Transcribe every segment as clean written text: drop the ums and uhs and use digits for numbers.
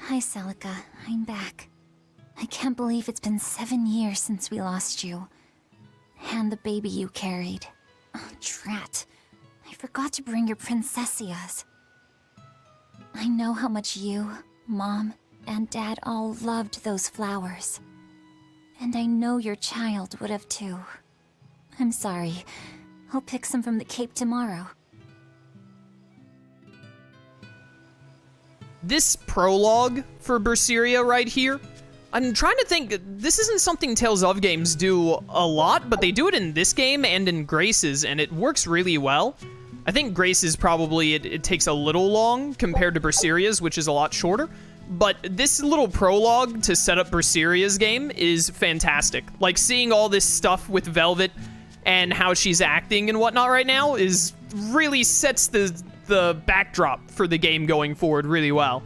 Hi, Celica. I'm back. I can't believe it's been 7 years since we lost you. And the baby you carried. Oh, drat. I forgot to bring your princessias. I know how much you, Mom, and Dad all loved those flowers. And I know your child would have too. I'm sorry. I'll pick some from the Cape tomorrow. This prologue for Berseria right here, I'm trying to think, this isn't something Tales of games do a lot, but they do it in this game and in Grace's, and it works really well. I think Grace's probably, it takes a little long compared to Berseria's, which is a lot shorter. But this little prologue to set up Berseria's game is fantastic. Like, seeing all this stuff with Velvet and how she's acting and whatnot right now is really sets the backdrop for the game going forward really well.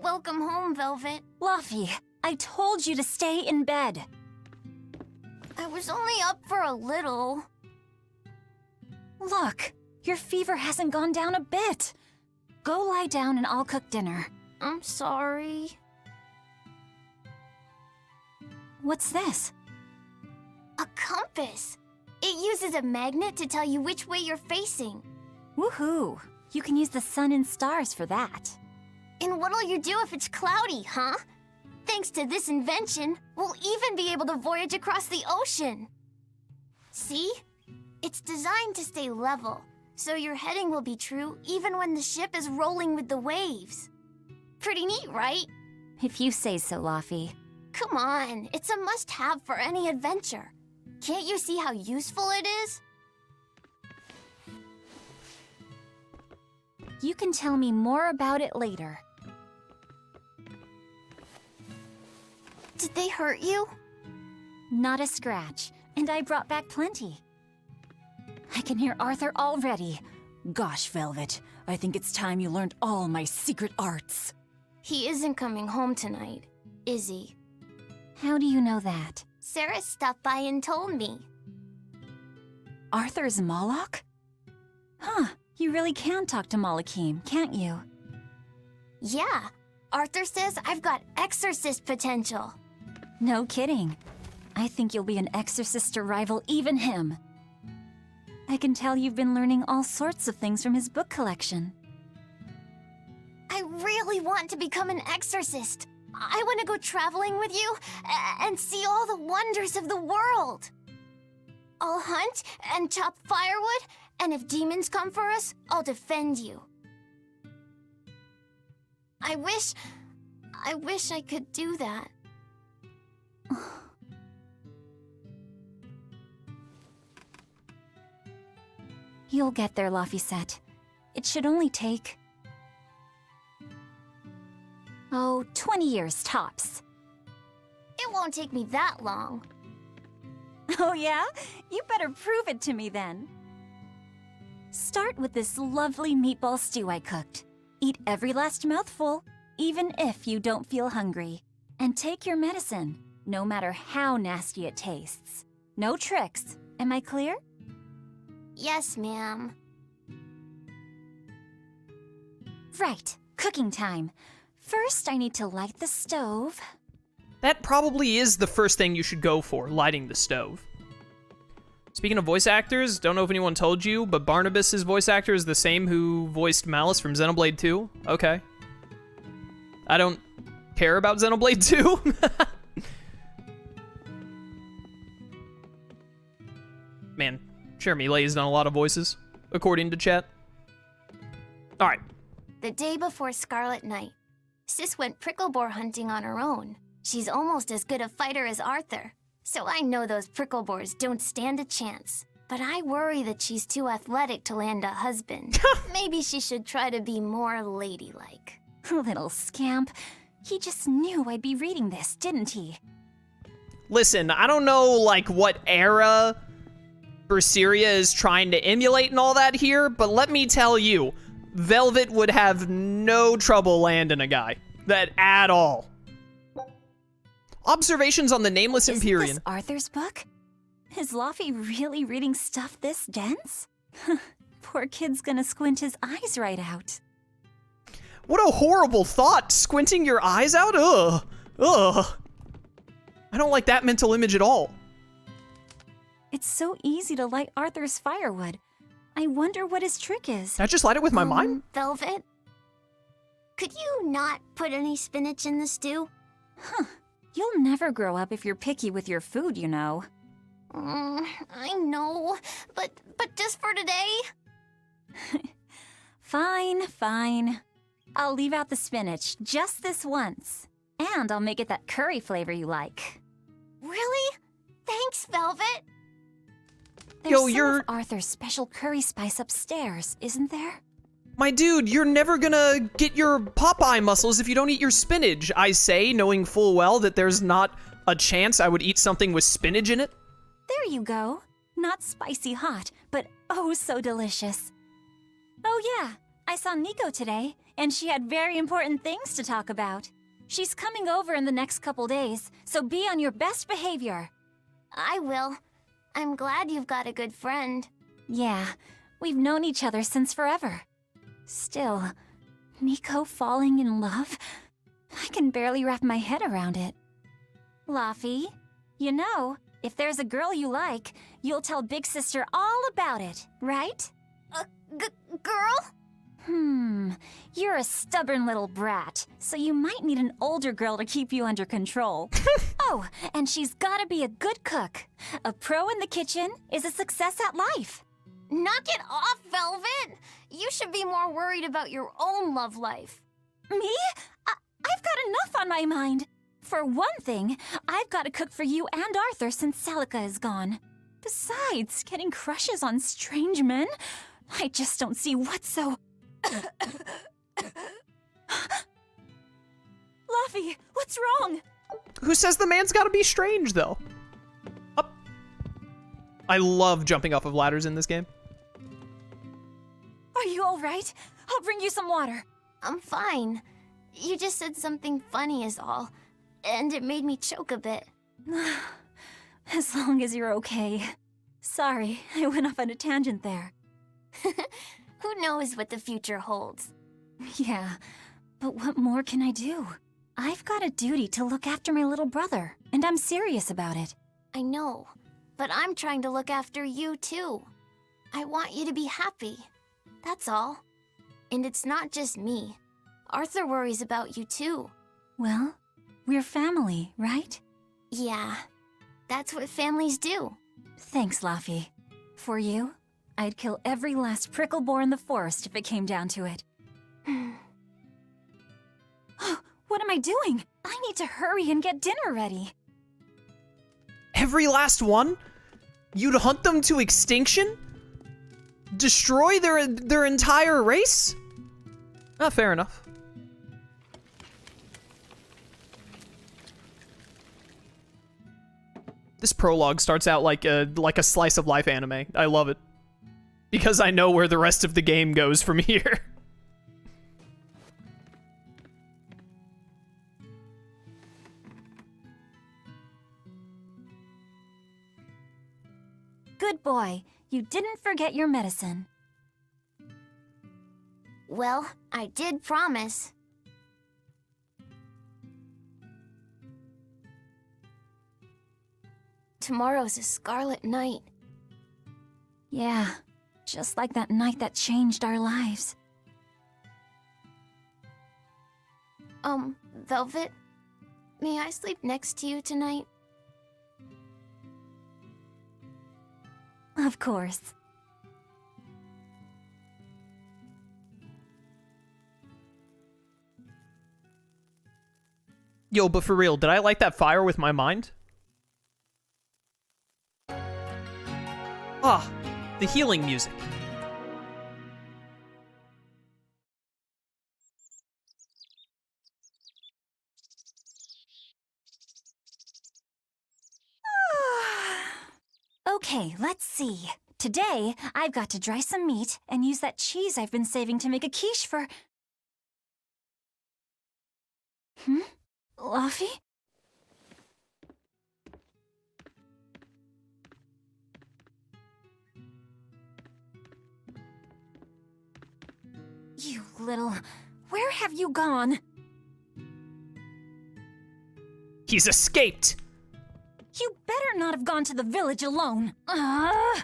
Welcome home, Velvet. Laphi, I told you to stay in bed. I was only up for a little. Look, your fever hasn't gone down a bit. Go lie down and I'll cook dinner. I'm sorry. What's this? A compass. It uses a magnet to tell you which way you're facing. Woohoo! You can use the sun and stars for that. And what'll you do if it's cloudy, huh? Thanks to this invention, we'll even be able to voyage across the ocean. See? It's designed to stay level, so your heading will be true even when the ship is rolling with the waves. Pretty neat, right? If you say so, Laphi. Come on, it's a must-have for any adventure. Can't you see how useful it is? You can tell me more about it later. Did they hurt you? Not a scratch, and I brought back plenty. I can hear Arthur already. Gosh, Velvet, I think it's time you learned all my secret arts. He isn't coming home tonight, is he? How do you know that? Sarah stopped by and told me. Arthur's Moloch? Huh, you really can talk to Malakim, can't you? Yeah, Arthur says I've got exorcist potential. No kidding. I think you'll be an exorcist to rival even him. I can tell you've been learning all sorts of things from his book collection. I really want to become an exorcist. I want to go traveling with you and see all the wonders of the world. I'll hunt and chop firewood, and if demons come for us, I'll defend you. I wish I could do that. You'll get there, Laphicet. It should only take... 20 years tops. It won't take me that long. Oh yeah? You better prove it to me then. Start with this lovely meatball stew I cooked. Eat every last mouthful, even if you don't feel hungry. And take your medicine, no matter how nasty it tastes. No tricks. Am I clear? Yes, ma'am. Right, cooking time. First, I need to light the stove. That probably is the first thing you should go for, lighting the stove. Speaking of voice actors, don't know if anyone told you, but Barnabas's voice actor is the same who voiced Malice from Xenoblade 2. Okay. I don't care about Xenoblade 2. Man, Jeremy Lay's done a lot of voices, according to chat. Alright. The day before Scarlet Night, Sis went prickle boar hunting on her own. She's almost as good a fighter as Arthur, so I know those prickle boars don't stand a chance. But I worry that she's too athletic to land a husband. Maybe she should try to be more ladylike. Little scamp. He just knew I'd be reading this, didn't he? Listen, I don't know, like, what era Berseria is trying to emulate and all that here, but let me tell you, Velvet would have no trouble landing a guy. That at all. Observations on the Nameless Isn't Empyrean. this Arthur's book? Is Laffy really reading stuff this dense? Poor kid's gonna squint his eyes right out. What a horrible thought, squinting your eyes out? Ugh. Ugh. I don't like that mental image at all. It's so easy to light Arthur's firewood. I wonder what his trick is. Did I just light it with my mind? Velvet? Could you not put any spinach in the stew? Huh. You'll never grow up if you're picky with your food, you know. I know, but just for today? Fine, fine. I'll leave out the spinach just this once. And I'll make it that curry flavor you like. Really? Thanks, Velvet. There's some of Arthur's special curry spice upstairs, isn't there? My dude, you're never gonna get your Popeye muscles if you don't eat your spinach, I say, knowing full well that there's not a chance I would eat something with spinach in it. There you go. Not spicy hot, but oh so delicious. Oh yeah, I saw Nico today, and she had very important things to talk about. She's coming over in the next couple days, so be on your best behavior. I will. I'm glad you've got a good friend. Yeah, we've known each other since forever. Still, Nico falling in love? I can barely wrap my head around it. Laffy, you know, if there's a girl you like, you'll tell Big Sister all about it, right? Girl? You're a stubborn little brat, so you might need an older girl to keep you under control. Oh, and she's gotta be a good cook. A pro in the kitchen is a success at life. Knock it off, Velvet! You should be more worried about your own love life. Me? I've got enough on my mind. For one thing, I've got to cook for you and Arthur since Celica is gone. Besides, getting crushes on strange men? I just don't see what's so... Laffy, what's wrong? Who says the man's gotta be strange, though? Up. I love jumping off of ladders in this game. Are you all right? I'll bring you some water. I'm fine. You just said something funny is all, and it made me choke a bit. As long as you're okay. Sorry, I went off on a tangent there. Who knows what the future holds? Yeah, but what more can I do? I've got a duty to look after my little brother, and I'm serious about it. I know, but I'm trying to look after you too. I want you to be happy. That's all. And it's not just me. Arthur worries about you too. Well, we're family, right? Yeah, that's what families do. Thanks, Laffy. For you, I'd kill every last prickle boar in the forest if it came down to it. What am I doing? I need to hurry and get dinner ready. Every last one? You'd hunt them to extinction? Destroy their entire race? Ah, fair enough. This prologue starts out like a slice of life anime. I love it. Because I know where the rest of the game goes from here. Good boy. You didn't forget your medicine. Well, I did promise. Tomorrow's a scarlet night. Yeah, just like that night that changed our lives. Velvet, may I sleep next to you tonight? Of course. Yo, but for real, did I light that fire with my mind? Ah, the healing music. Okay, let's see. Today, I've got to dry some meat and use that cheese I've been saving to make a quiche for... Laffy? You little... Where have you gone? He's escaped! You better not have gone to the village alone. I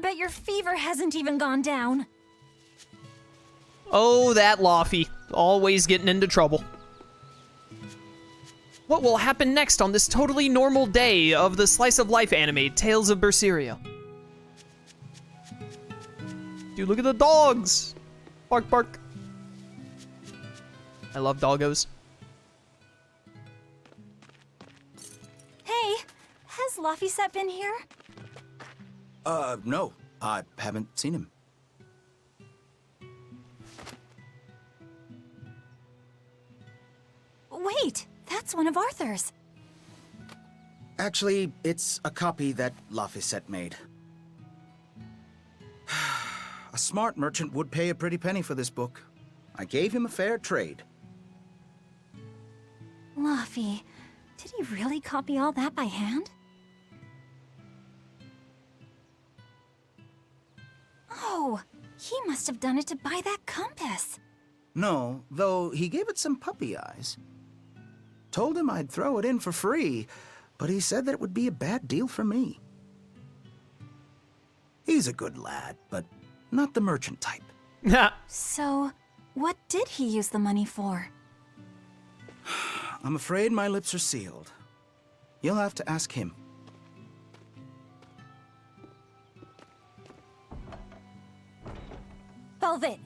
bet your fever hasn't even gone down. Oh, that Laphie. Always getting into trouble. What will happen next on this totally normal day of the slice of life anime, Tales of Berseria? Dude, look at the dogs! Bark, bark. I love doggos. Hey, has Laphicet been here? No. I haven't seen him. Wait, that's one of Arthur's. Actually, it's a copy that Laphicet made. A smart merchant would pay a pretty penny for this book. I gave him a fair trade. Laphie, did he really copy all that by hand? Oh, he must have done it to buy that compass. No, though he gave it some puppy eyes. Told him I'd throw it in for free, but he said that it would be a bad deal for me. He's a good lad, but not the merchant type. So, what did he use the money for? I'm afraid my lips are sealed. You'll have to ask him. Velvet,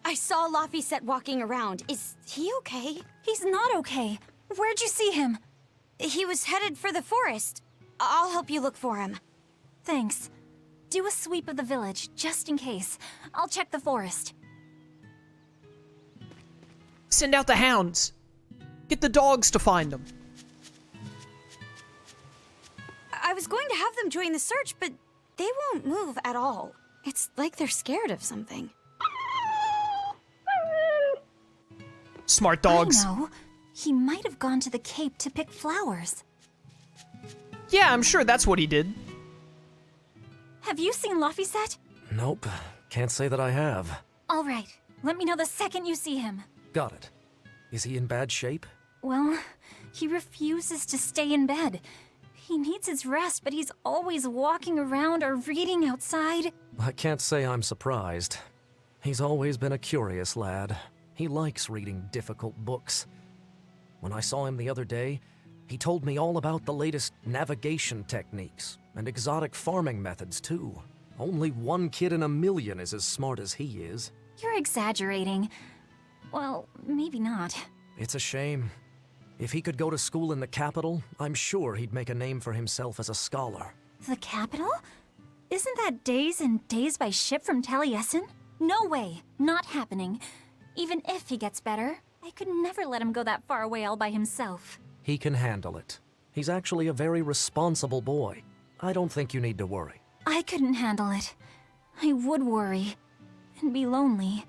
I saw Laphicet walking around. Is he okay? He's not okay. Where'd you see him? He was headed for the forest. I'll help you look for him. Thanks. Do a sweep of the village, just in case. I'll check the forest. Send out the hounds. Get the dogs to find him. I was going to have them join the search, but they won't move at all. It's like they're scared of something. Smart dogs. I know. He might have gone to the cape to pick flowers. Yeah, I'm sure that's what he did. Have you seen Laphicet? Nope, can't say that I have. All right. Let me know the second you see him. Got it. Is he in bad shape? Well, he refuses to stay in bed. He needs his rest, but he's always walking around or reading outside. I can't say I'm surprised. He's always been a curious lad. He likes reading difficult books. When I saw him the other day, he told me all about the latest navigation techniques and exotic farming methods, too. Only one kid in a million is as smart as he is. You're exaggerating. Well, maybe not. It's a shame. If he could go to school in the capital, I'm sure he'd make a name for himself as a scholar. The capital? Isn't that days and days by ship from Taliesin? No way. Not happening. Even if he gets better, I could never let him go that far away all by himself. He can handle it. He's actually a very responsible boy. I don't think you need to worry. I couldn't handle it. I would worry. And be lonely.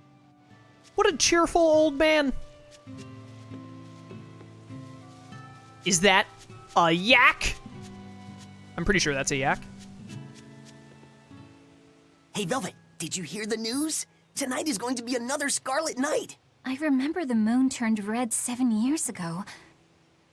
What a cheerful old man. Is that a yak? I'm pretty sure that's a yak. Hey, Velvet, did you hear the news? Tonight is going to be another Scarlet Night. I remember the moon turned red 7 years ago.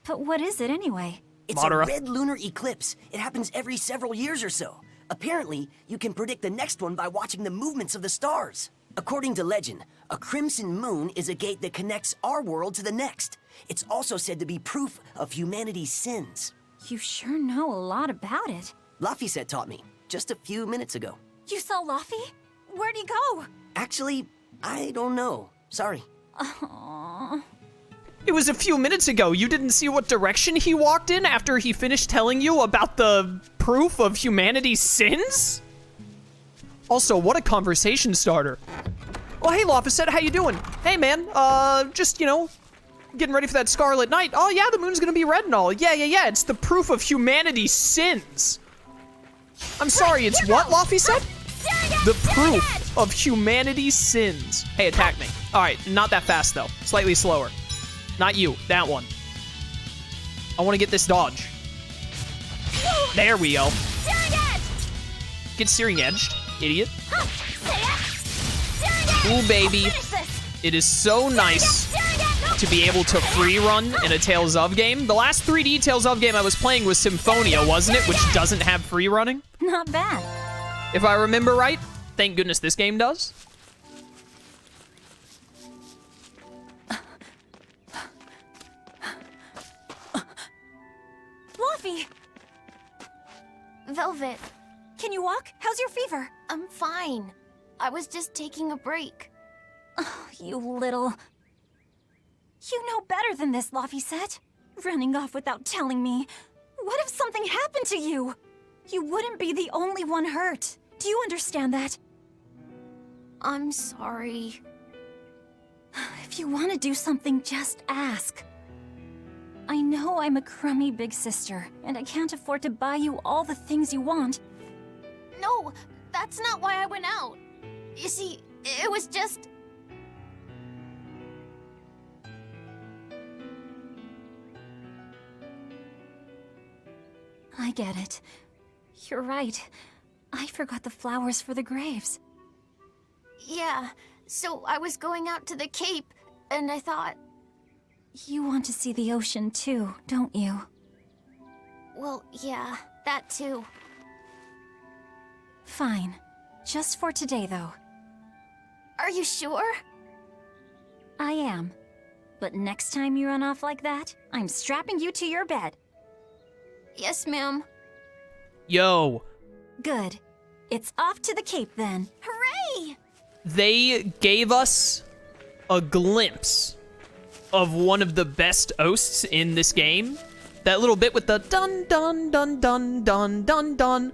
But what is it anyway? It's Madara. a red lunar eclipse. It happens every several years or so. Apparently, you can predict the next one by watching the movements of the stars. According to legend, a crimson moon is a gate that connects our world to the next. It's also said to be proof of humanity's sins. You sure know a lot about it. Laphicet taught me, just a few minutes ago. You saw Laphie? Where'd he go? Actually, I don't know. Sorry. Aww. It was a few minutes ago. You didn't see what direction he walked in after he finished telling you about the proof of humanity's sins? Also, what a conversation starter. Oh, hey, Laphicet, how you doing? Hey, man, just, you know, getting ready for that Scarlet Night. Oh, yeah, the moon's gonna be red and all. Yeah, it's the proof of humanity's sins. I'm sorry, it's what, Laphicet? The proof of humanity's sins. Hey, attack me. All right, not that fast, though. Slightly slower. Not you, that one. I want to get this dodge. There we go. Get searing edged, idiot. Ooh, baby. It is so nice to be able to free run in a Tales of game. The last 3D Tales of game I was playing was Symphonia, wasn't it? Which doesn't have free running. Not bad. If I remember right. Thank goodness this game does. Laphie! Velvet, Can you walk? How's your fever? I'm fine. I was just taking a break. Oh, you little... You know better than this, Laphicet. Running off without telling me. What if something happened to you? You wouldn't be the only one hurt. Do you understand that? I'm sorry. If you want to do something, just ask. I know I'm a crummy big sister, and I can't afford to buy you all the things you want. No, that's not why I went out. You see, it was just... I get it. You're right. I forgot the flowers for the graves. Yeah, so I was going out to the Cape, and I thought, You want to see the ocean too, don't you? well, yeah, that too. Fine. Just for today, though. Are you sure? I am. But next time you run off like that, I'm strapping you to your bed. Yes, ma'am. Yo, Good. It's off to the Cape then. Hooray! they gave us a glimpse of one of the best oasts in this game. That little bit with the dun dun dun dun dun dun dun.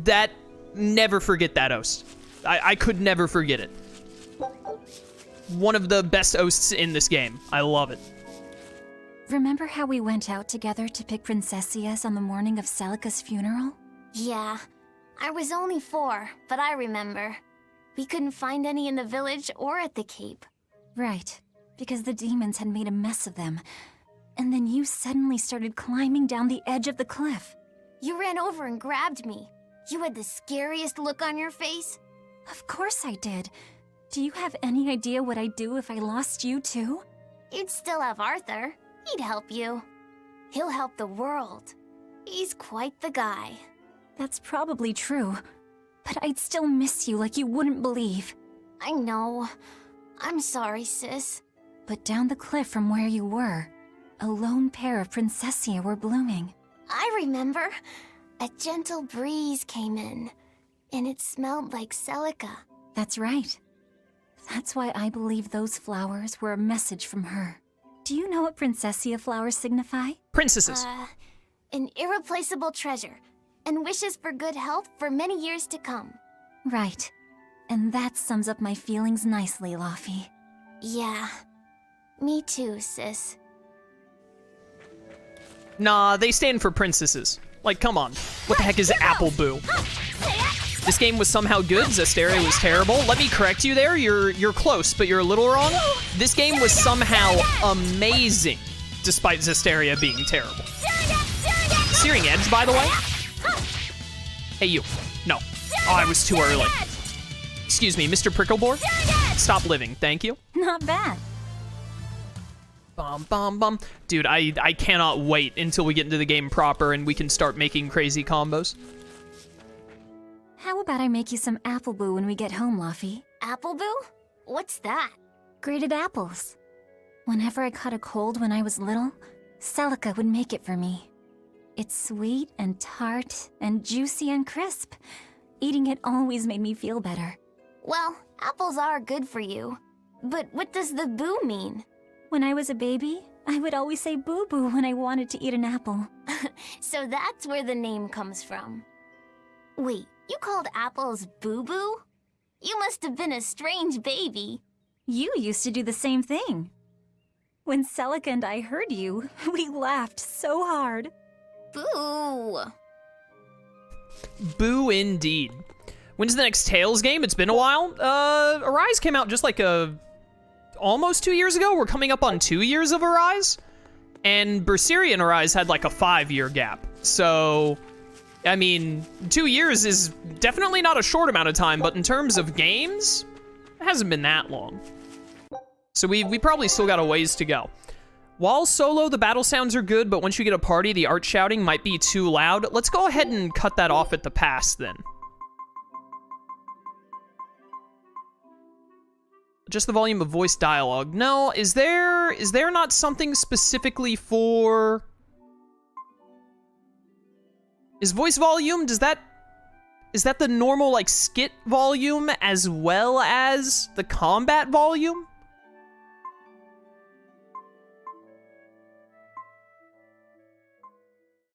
That, never forget that oast. I could never forget it. One of the best oasts in this game. I love it. Remember how we went out together to pick princessias on the morning of Celica's funeral? Yeah, I was only 4, but I remember. We couldn't find any in the village or at the Cape. Right, because the demons had made a mess of them. And then you suddenly started climbing down the edge of the cliff. You ran over and grabbed me. You had the scariest look on your face. Of course I did. Do you have any idea what I'd do if I lost you too? You'd still have Arthur. He'd help you. He'll help the world. He's quite the guy. That's probably true. But I'd still miss you like you wouldn't believe. I know. I'm sorry, sis. But down the cliff from where you were, a lone pair of princessia were blooming. I remember. A gentle breeze came in, and it smelled like Celica. That's right. That's why I believe those flowers were a message from her. Do you know what princessia flowers signify? Princesses. An irreplaceable treasure, and wishes for good health for many years to come. Right. And that sums up my feelings nicely, Laphie. Yeah. Me too, sis. Nah, they stand for princesses. Like, come on. What the heck is Apple Boo? This game was somehow good, Zestiria was terrible. Let me correct you there, you're close, but you're a little wrong. This game was somehow amazing, despite Zestiria being terrible. Searing Edge, by the way? Hey, you. No. Oh, I was too early. Excuse me, Mr. Prickleboard? Stop living, thank you. Not bad. Bum, bum, bum. Dude, I cannot wait until we get into the game proper and we can start making crazy combos. How about I make you some apple boo when we get home, Laphie? Apple Boo? What's that? Grated apples. Whenever I caught a cold when I was little, Celica would make it for me. It's sweet and tart and juicy and crisp. Eating it always made me feel better. Well, apples are good for you. But what does the boo mean? When I was a baby, I would always say boo-boo when I wanted to eat an apple. So that's where the name comes from. Wait, you called apples boo-boo? You must have been a strange baby. You used to do the same thing. When Celica and I heard you, we laughed so hard. Boo! Boo indeed. When's the next Tales game? It's been a while. Arise came out just like almost 2 years ago. We're coming up on 2 years of Arise. And Berseria and Arise had like a 5-year gap. So, I mean, 2 years is definitely not a short amount of time, but in terms of games, it hasn't been that long. So we probably still got a ways to go. While solo, the battle sounds are good, but once you get a party, the art shouting might be too loud. Let's go ahead and cut that off at the pass then. Just the volume of voice dialogue. No, is there not something specifically for... Is voice volume, is that the normal, like, skit volume as well as the combat volume?